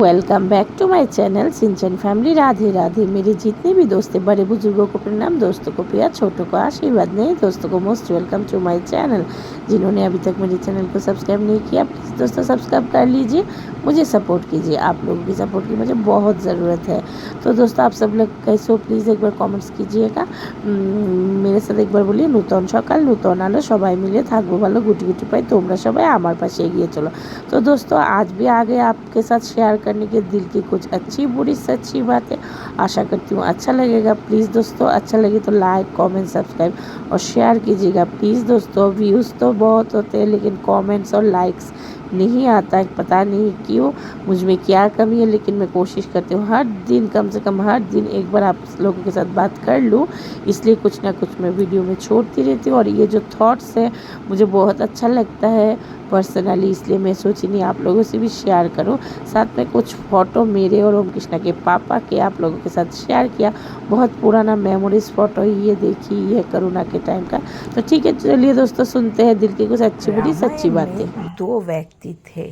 Welcome back to my channel Sinchan family. Radhe Radhe. मेरे जितने भी दोस्त हैं, बड़े बुजुर्गों को प्रणाम, दोस्तों को प्यार, छोटों को आशीर्वाद, नए दोस्तों को most welcome to my channel. जिन्होंने अभी तक मेरे चैनल को सब्सक्राइब नहीं किया, प्लीज़ दोस्तों सब्सक्राइब कर लीजिए, मुझे सपोर्ट कीजिए। आप लोगों की सपोर्ट की मुझे बहुत ज़रूरत है। तो दोस्तों आप सब लोग कैसे हो, प्लीज़ एक बार कमेंट्स कीजिएगा। मेरे साथ एक बार बोलिए नूतन सकाल नूतन आलो सबाई मिले থাকবো ভালো गुटी गुटी पाई তোমরা সবাই আমার पास एगिए चलो। तो दोस्तों आज भी आ गए आपके साथ शेयर करने के दिल की कुछ अच्छी बुरी सच्ची बातें। आशा करती हूँ अच्छा लगेगा। प्लीज़ दोस्तों अच्छा लगे तो लाइक कमेंट सब्सक्राइब और शेयर कीजिएगा प्लीज़। दोस्तों व्यूज़ तो बहुत होते हैं लेकिन कमेंट्स और लाइक्स नहीं आता है, पता नहीं क्यों, मुझ में क्या कमी है। लेकिन मैं कोशिश करती हूँ हर दिन, कम से कम हर दिन एक बार आप लोगों के साथ बात कर लूँ, इसलिए कुछ ना कुछ मैं वीडियो में छोड़ती रहती हूँ। और ये जो थॉट्स है मुझे बहुत अच्छा लगता है पर्सनली, इसलिए मैं सोची नहीं आप लोगों से भी शेयर करूं। साथ में कुछ फ़ोटो मेरे और ओम कृष्णा के पापा के आप लोगों के साथ शेयर किया। बहुत पुराना मेमोरीज फ़ोटो ही ये देखी, ये कोरोना के टाइम का। तो ठीक है चलिए दोस्तों सुनते हैं दिल की कुछ अच्छी बुरी सच्ची बातें। दो व्यक्ति थे,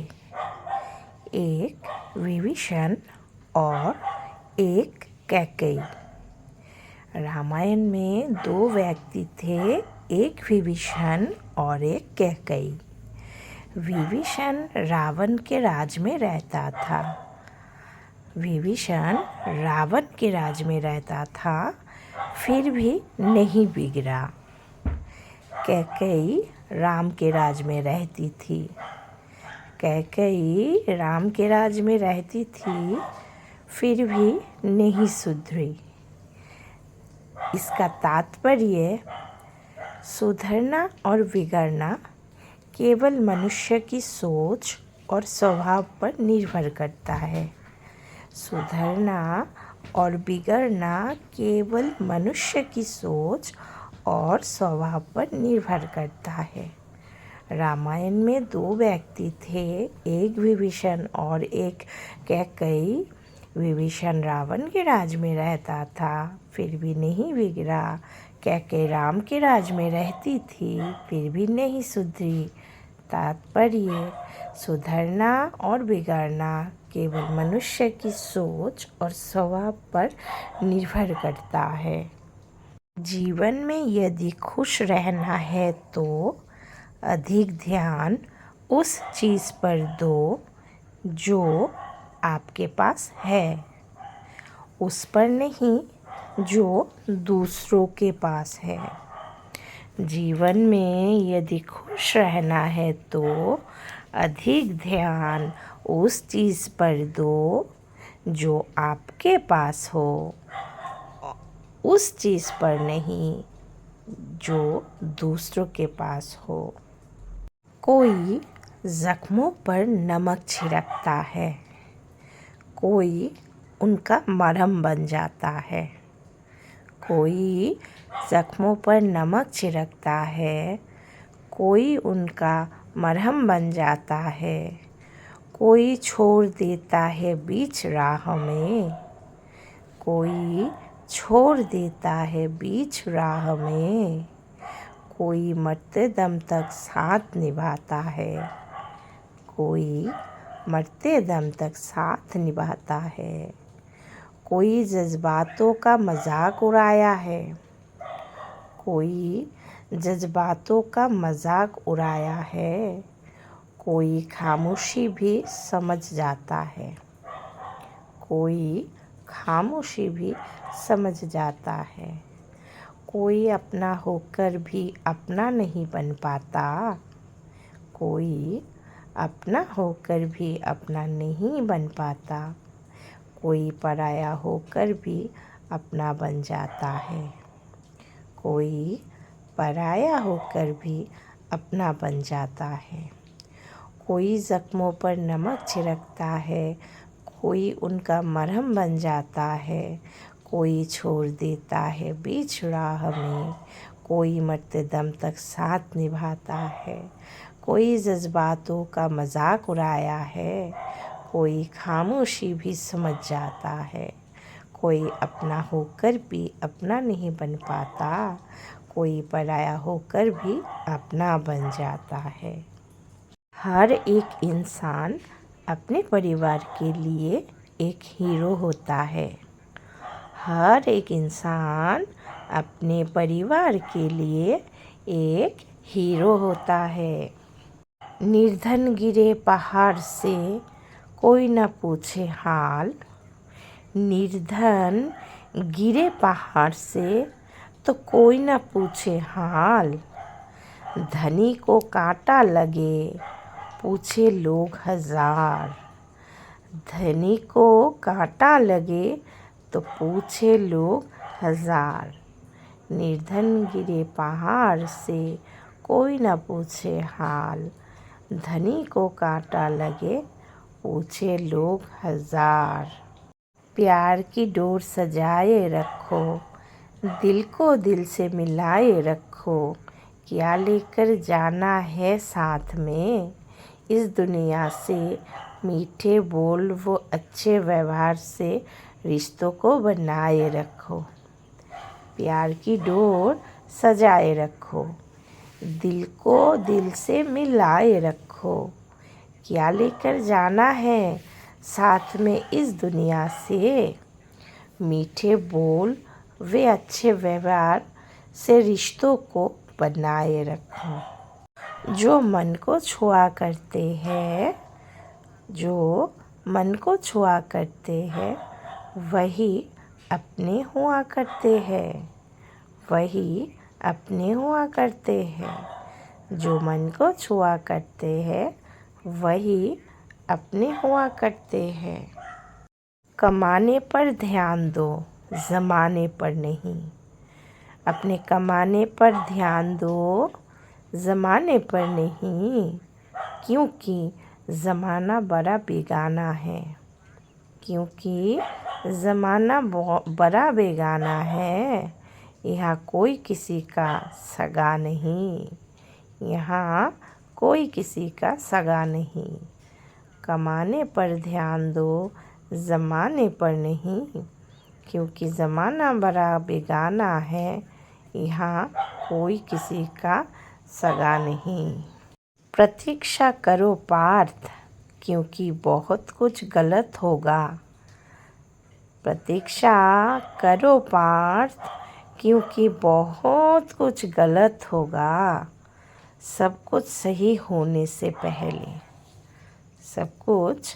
एक विभीषण और एक कैकेयी। रामायण में दो व्यक्ति थे, एक विभीषण और एक कैकेयी। विभीषण रावण के राज में रहता था। विभीषण रावण के राज में रहता था, फिर भी नहीं बिगड़ा। कैकेयी राम के राज में रहती थी। कैकेयी राम के राज में रहती थी, फिर भी नहीं सुधरी। इसका तात्पर्य सुधरना और बिगड़ना केवल मनुष्य की सोच और स्वभाव पर निर्भर करता है। सुधरना और बिगड़ना केवल मनुष्य की सोच और स्वभाव पर निर्भर करता है। रामायण में दो व्यक्ति थे, एक विभीषण और एक कैकेयी। विभीषण रावण के राज में रहता था, फिर भी नहीं बिगड़ा। कैकेयी राम के राज में रहती थी, फिर भी नहीं सुधरी। तात्पर्य सुधरना और बिगड़ना केवल मनुष्य की सोच और स्वभाव पर निर्भर करता है। जीवन में यदि खुश रहना है तो अधिक ध्यान उस चीज़ पर दो जो आपके पास है, उस पर नहीं जो दूसरों के पास है। जीवन में यदि खुश रहना है तो अधिक ध्यान उस चीज़ पर दो जो आपके पास हो, उस चीज़ पर नहीं जो दूसरों के पास हो। कोई ज़ख्मों पर नमक छिड़कता है, कोई उनका मरहम बन जाता है। कोई ज़ख्मों पर नमक छिड़कता है, कोई उनका मरहम बन जाता है। कोई छोड़ देता है बीच राह में, कोई छोड़ देता है बीच राह में। कोई मरते दम तक साथ निभाता है, कोई मरते दम तक साथ निभाता है। कोई जज्बातों का मजाक उड़ाया है, कोई जज्बातों का मजाक उड़ाया है। कोई खामोशी भी समझ जाता है, कोई खामोशी भी समझ जाता है। कोई अपना होकर भी अपना नहीं बन पाता, कोई अपना होकर भी अपना नहीं बन पाता। कोई पराया होकर भी अपना बन जाता है, कोई पराया होकर भी अपना बन जाता है। कोई ज़ख्मों पर नमक छिड़कता है, कोई उनका मरहम बन जाता है। कोई छोड़ देता है बीच राह में, कोई मरते दम तक साथ निभाता है। कोई जज्बातों का मजाक उड़ाया है, कोई खामोशी भी समझ जाता है। कोई अपना होकर भी अपना नहीं बन पाता, कोई पराया होकर भी अपना बन जाता है। हर एक इंसान अपने परिवार के लिए एक हीरो होता है। हर एक इंसान अपने परिवार के लिए एक हीरो होता है। निर्धन गिरे पहाड़ से कोई न पूछे हाल। निर्धन गिरे पहाड़ से तो कोई न पूछे हाल। धनी को कांटा लगे पूछे लोग हजार। धनी को कांटा लगे तो पूछे लोग हजार। निर्धन गिरे पहाड़ से कोई न पूछे हाल। धनी को कांटा लगे पूछे लोग हजार। प्यार की डोर सजाए रखो, दिल को दिल से मिलाए रखो। क्या लेकर जाना है साथ में इस दुनिया से। मीठे बोल वो अच्छे व्यवहार से रिश्तों को बनाए रखो। प्यार की डोर सजाए रखो, दिल को दिल से मिलाए रखो। क्या लेकर जाना है साथ में इस दुनिया से। मीठे बोल वे अच्छे व्यवहार से रिश्तों को बनाए रखो। जो मन को छुआ करते हैं, जो मन को छुआ करते हैं, वही अपने हुआ करते हैं। वही अपने हुआ करते हैं। जो मन को छुआ करते हैं, वही अपने हुआ करते हैं। कमाने पर ध्यान दो, ज़माने पर नहीं। अपने कमाने पर ध्यान दो, ज़माने पर नहीं। क्योंकि ज़माना बड़ा बेगाना है। क्योंकि ज़माना बड़ा बेगाना है। यहाँ कोई किसी का सगा नहीं। यहाँ कोई किसी का सगा नहीं। कमाने पर ध्यान दो, ज़माने पर नहीं। क्योंकि ज़माना बड़ा बेगाना है। यहाँ कोई किसी का सगा नहीं। प्रतीक्षा करो पार्थ, क्योंकि बहुत कुछ गलत होगा। प्रतीक्षा करो पार्थ, क्योंकि बहुत कुछ गलत होगा। सब कुछ सही होने से पहले, सब कुछ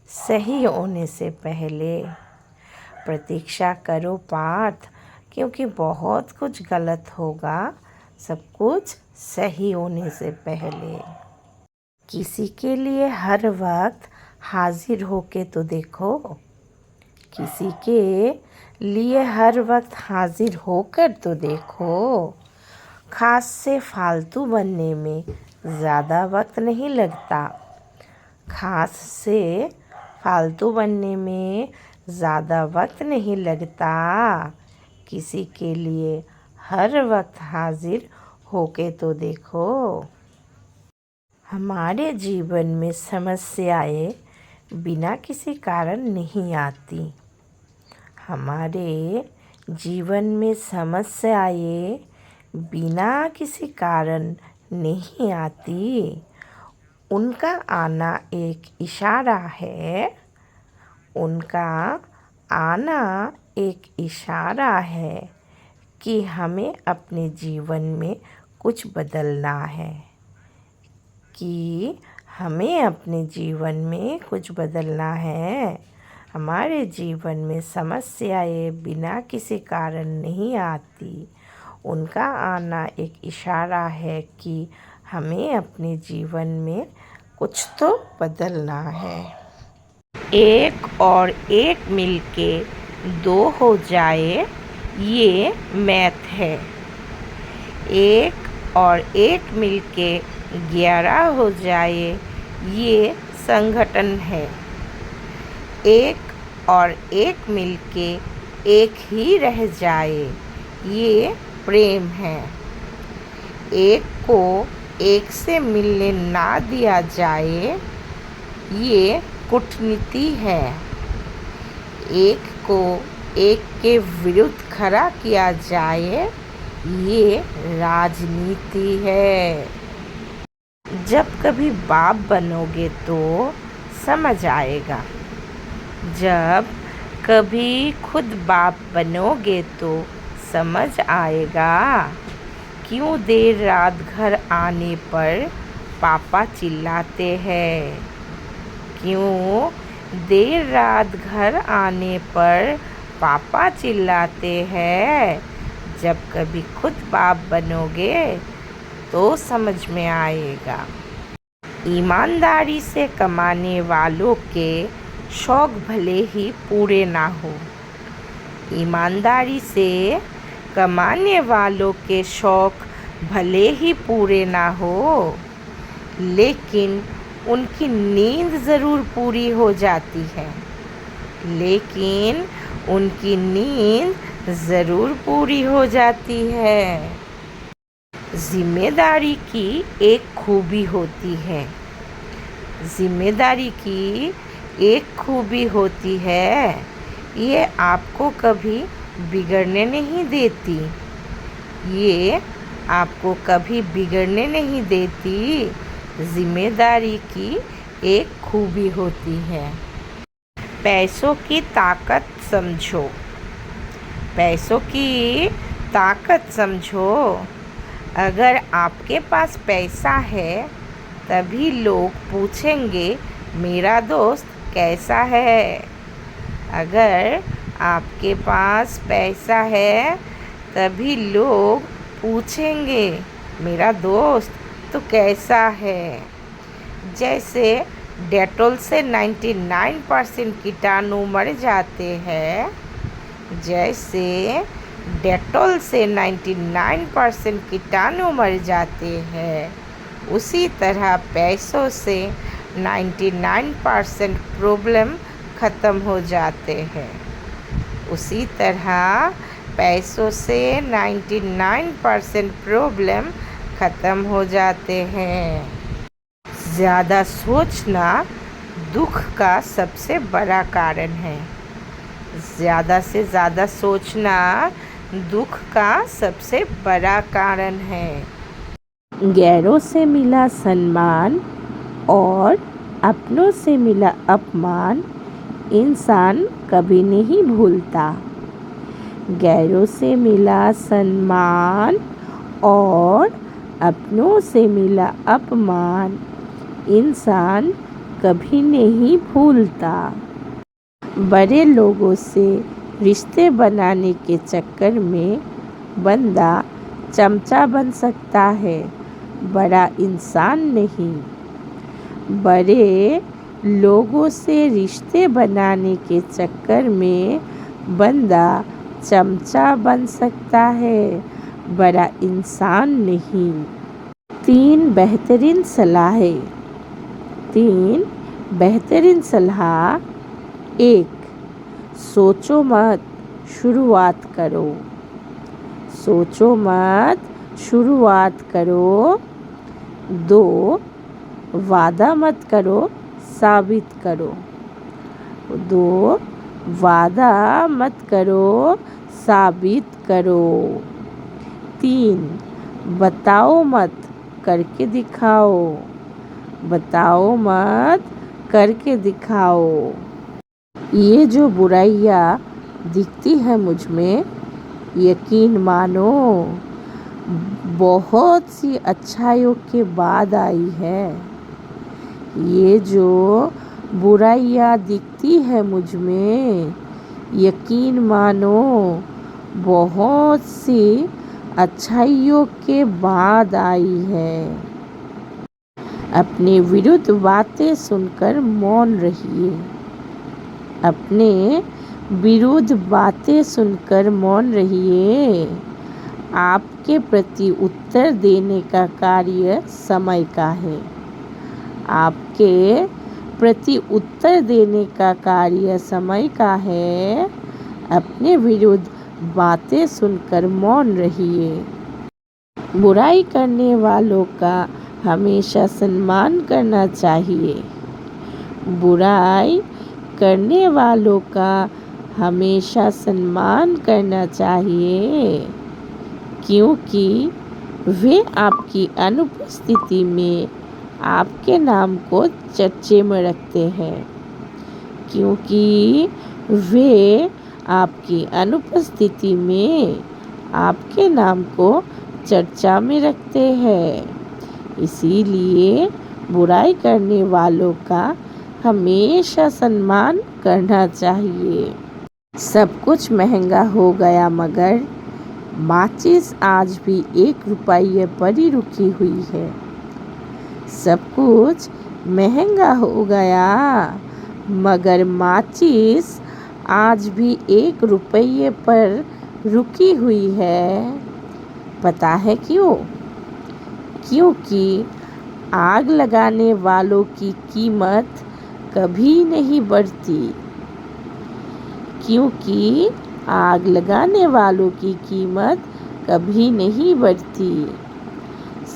सही होने से पहले। प्रतीक्षा करो पार्थ, क्योंकि बहुत कुछ गलत होगा। सब कुछ सही होने से पहले। किसी के लिए हर वक्त हाजिर होके तो देखो। किसी के लिए हर वक्त हाजिर होकर तो देखो। खास से फालतू बनने में ज़्यादा वक्त नहीं लगता। खास से फालतू बनने में ज़्यादा वक्त नहीं लगता। किसी के लिए हर वक्त हाजिर होके तो देखो। हमारे जीवन में समस्याएं बिना किसी कारण नहीं आती। हमारे जीवन में समस्याएं बिना किसी कारण नहीं आती। उनका आना एक इशारा है। उनका आना एक इशारा है कि हमें अपने जीवन में कुछ बदलना है। कि हमें अपने जीवन में कुछ बदलना है। हमारे जीवन में समस्याएं बिना किसी कारण नहीं आती। उनका आना एक इशारा है कि हमें अपने जीवन में कुछ तो बदलना है। एक और एक मिलके दो हो जाए, ये मैथ है। एक और एक मिलके 11 हो जाए, ये संगठन है। एक और एक मिलके एक ही रह जाए, ये प्रेम है। एक को एक से मिलने ना दिया जाए, ये कूटनीति है। एक को एक के विरुद्ध खड़ा किया जाए, ये राजनीति है। जब कभी बाप बनोगे तो समझ आएगा। जब कभी खुद बाप बनोगे तो समझ आएगा क्यों देर रात घर आने पर पापा चिल्लाते हैं। क्यों देर रात घर आने पर पापा चिल्लाते हैं। जब कभी खुद बाप बनोगे तो समझ में आएगा। ईमानदारी से कमाने वालों के शौक भले ही पूरे ना हो। ईमानदारी से कमाने वालों के शौक भले ही पूरे ना हो, लेकिन उनकी नींद ज़रूर पूरी हो जाती है। लेकिन उनकी नींद ज़रूर पूरी हो जाती है। जिम्मेदारी की एक खूबी होती है। जिम्मेदारी की एक खूबी होती है, ये आपको कभी बिगड़ने नहीं देती। ये आपको कभी बिगड़ने नहीं देती। जिम्मेदारी की एक खूबी होती है। पैसों की ताकत समझो। पैसों की ताकत समझो। अगर आपके पास पैसा है तभी लोग पूछेंगे मेरा दोस्त कैसा है। अगर आपके पास पैसा है तभी लोग पूछेंगे मेरा दोस्त तो कैसा है। जैसे डेटॉल से 99% कीटाणु मर जाते हैं, जैसे डेटॉल से 99% कीटाणु मर जाते हैं, उसी तरह पैसों से 99% प्रॉब्लम ख़त्म हो जाते हैं। उसी तरह पैसों से 99% प्रॉब्लम ख़त्म हो जाते हैं। ज़्यादा सोचना दुख का सबसे बड़ा कारण है। ज़्यादा से ज़्यादा सोचना दुख का सबसे बड़ा कारण है। गैरों से मिला सम्मान और अपनों से मिला अपमान इंसान कभी नहीं भूलता। गैरों से मिला सम्मान और अपनों से मिला अपमान इंसान कभी नहीं भूलता। बड़े लोगों से रिश्ते बनाने के चक्कर में बंदा चमचा बन सकता है, बड़ा इंसान नहीं। बड़े लोगों से रिश्ते बनाने के चक्कर में बंदा चमचा बन सकता है, बड़ा इंसान नहीं। 3 बेहतरीन सलाहें। 3 बेहतरीन सलाह। 1. सोचो मत, शुरुआत करो। सोचो मत, शुरुआत करो। 2. वादा मत करो, साबित करो। 2. वादा मत करो, साबित करो। 3. बताओ मत, करके दिखाओ। बताओ मत, करके दिखाओ। ये जो बुराइयाँ दिखती है मुझ में, यकीन मानो बहुत सी अच्छाइयों के बाद आई है। ये जो बुराइयाँ दिखती है मुझ में, यकीन मानो बहुत सी अच्छाइयों के बाद आई है। अपने विरुद्ध बातें सुनकर मौन रहिए। अपने विरुद्ध बातें सुनकर मौन रहिए। आपके प्रति उत्तर देने का कार्य समय का है। आपके प्रति उत्तर देने का कार्य समय का है। अपने विरुद्ध बातें सुनकर मौन रहिए। बुराई करने वालों का हमेशा सम्मान करना चाहिए। बुराई करने वालों का हमेशा सम्मान करना चाहिए, क्योंकि वे आपकी अनुपस्थिति में आपके नाम को चर्चे में रखते हैं, क्योंकि वे आपकी अनुपस्थिति में आपके नाम को चर्चा में रखते हैं। इसीलिए बुराई करने वालों का हमेशा सम्मान करना चाहिए। सब कुछ महंगा हो गया मगर माचिस आज भी 1 रुपये पर ही रुकी हुई है। सब कुछ महंगा हो गया मगर माचिस आज भी 1 रुपये पर रुकी हुई है। पता है क्यों? क्योंकि आग लगाने वालों की कीमत कभी नहीं बढ़ती। क्योंकि आग लगाने वालों की कीमत कभी नहीं बढ़ती।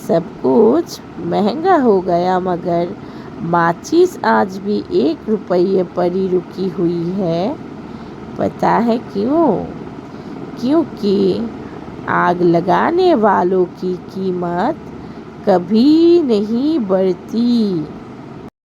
सब कुछ महंगा हो गया मगर माचिस आज भी 1 रुपये पर ही रुकी हुई है। पता है क्यों? क्योंकि आग लगाने वालों की कीमत कभी नहीं बढ़ती।